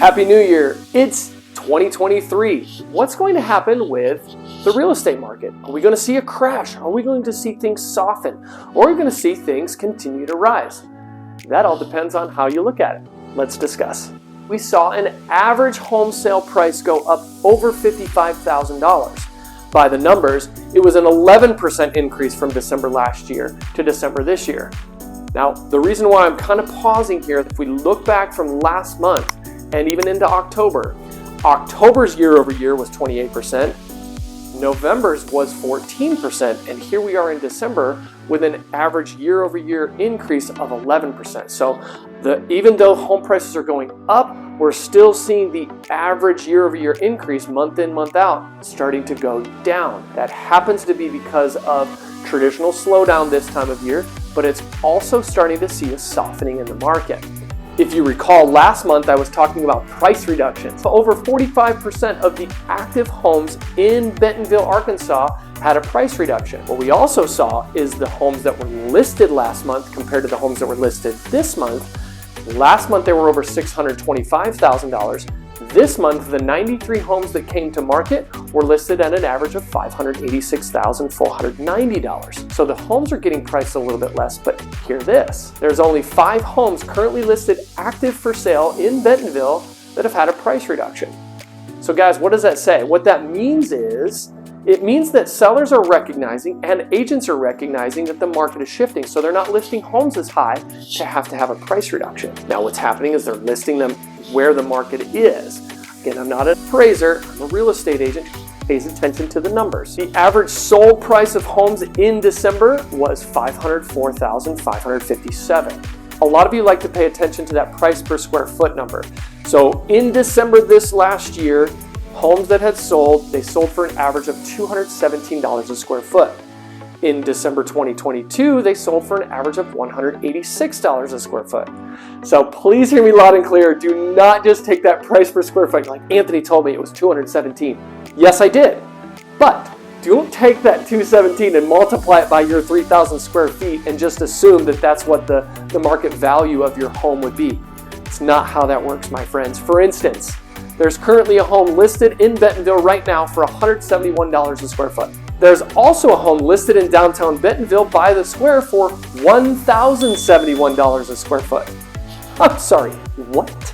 Happy New Year. It's 2023. What's going to happen with the real estate market? Are we going to see a crash? Are we going to see things soften? Or are we going to see things continue to rise? That all depends on how you look at it. Let's discuss. We saw an average home sale price go up over $55,000. By the numbers, it was an 11% increase from December last year to December this year. Now, the reason why I'm kind of pausing here, if we look back from last month and even into October, October's year over year was 28%, November's was 14%, and here we are in December with an average year over year increase of 11%. So even though home prices are going up, we're still seeing the average year over year increase month in, month out starting to go down. That happens to be because of traditional slowdown this time of year, but it's also starting to see a softening in the market. If you recall, last month I was talking about price reductions. So over 45% of the active homes in Bentonville, Arkansas had a price reduction. What we also saw is the homes that were listed last month compared to the homes that were listed this month. Last month they were over $625,000. This month, the 93 homes that came to market were listed at an average of $586,490. So the homes are getting priced a little bit less, but hear this. There's only 5 homes currently listed active for sale in Bentonville that have had a price reduction. So guys, what does that say? What that means is, it means that sellers are recognizing and agents are recognizing that the market is shifting. So they're not listing homes as high to have a price reduction. Now what's happening is they're listing them where the market is. Again, I'm not an appraiser, I'm a real estate agent who pays attention to the numbers. The average sold price of homes in December was $504,557. A lot of you like to pay attention to that price per square foot number. So in December this last year, homes that had sold, they sold for an average of $217 a square foot. In December 2022, they sold for an average of $186 a square foot. So please hear me loud and clear. Do not just take that price per square foot like Anthony told me it was $217. Yes, I did. But don't take that $217 and multiply it by your 3,000 square feet and just assume that that's what the market value of your home would be. It's not how that works, my friends. For instance, there's currently a home listed in Bentonville right now for $171 a square foot. There's also a home listed in downtown Bentonville by the square for $1,071 a square foot. I'm sorry, what?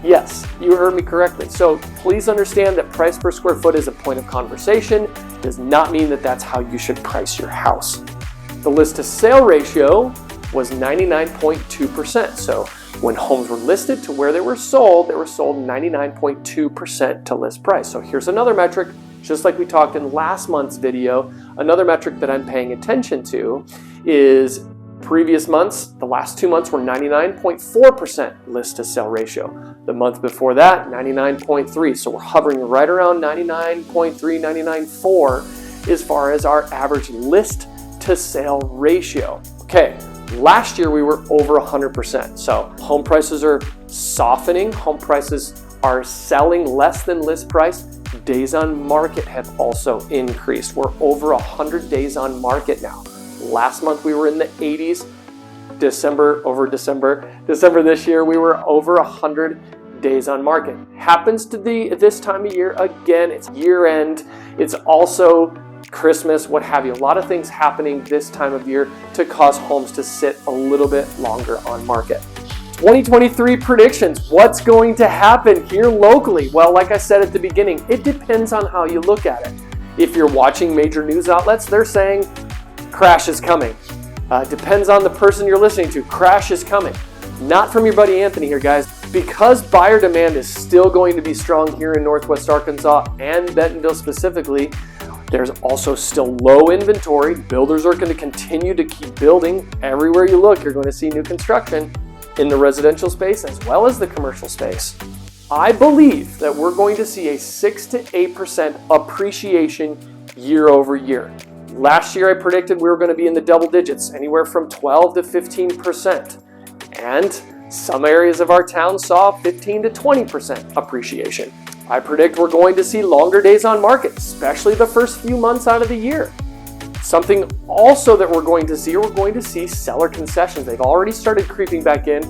Yes, you heard me correctly. So please understand that price per square foot is a point of conversation. It does not mean that that's how you should price your house. The list to sale ratio was 99.2%. So when homes were listed to where they were sold 99.2% to list price. So here's another metric, just like we talked in last month's video. Another metric that I'm paying attention to is previous months. The last 2 months were 99.4% list to sale ratio. The month before that, 99.3. So we're hovering right around 99.3, 99.4 as far as our average list to sale ratio. Okay. Last year we were over 100%. So home prices are softening. Home prices are selling less than list price. Days on market have also increased. We're over 100 days on market now. Last month we were in the 80s. December this year we were over 100 days on market. Happens to be this time of year again. It's year end. It's also Christmas, what have you. A lot of things happening this time of year to cause homes to sit a little bit longer on market. 2023 predictions. What's going to happen here locally? Well, like I said at the beginning, it depends on how you look at it. If you're watching major news outlets, they're saying crash is coming. Depends on the person you're listening to. Crash is coming. Not from your buddy Anthony here, guys. Because buyer demand is still going to be strong here in Northwest Arkansas and Bentonville specifically, there's also still low inventory. Builders are going to continue to keep building. Everywhere you look, you're going to see new construction in the residential space as well as the commercial space. I believe that we're going to see a 6 to 8% appreciation year over year. Last year, I predicted we were going to be in the double digits, anywhere from 12 to 15%. And some areas of our town saw 15 to 20% appreciation. I predict we're going to see longer days on market, especially the first few months out of the year. Something also that we're going to see seller concessions. They've already started creeping back in.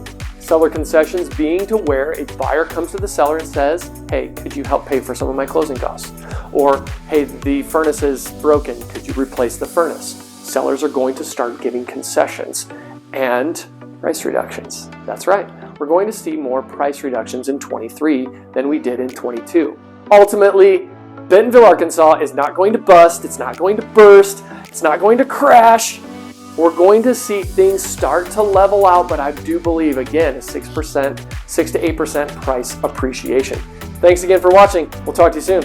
Seller concessions being to where a buyer comes to the seller and says, hey, could you help pay for some of my closing costs? Or, hey, the furnace is broken, could you replace the furnace? Sellers are going to start giving concessions and price reductions. That's right. We're going to see more price reductions in 23 than we did in 22. Ultimately, Bentonville, Arkansas is not going to bust, it's not going to burst, it's not going to crash. We're going to see things start to level out, but I do believe, again, a 6 to 8% price appreciation. Thanks again for watching. We'll talk to you soon.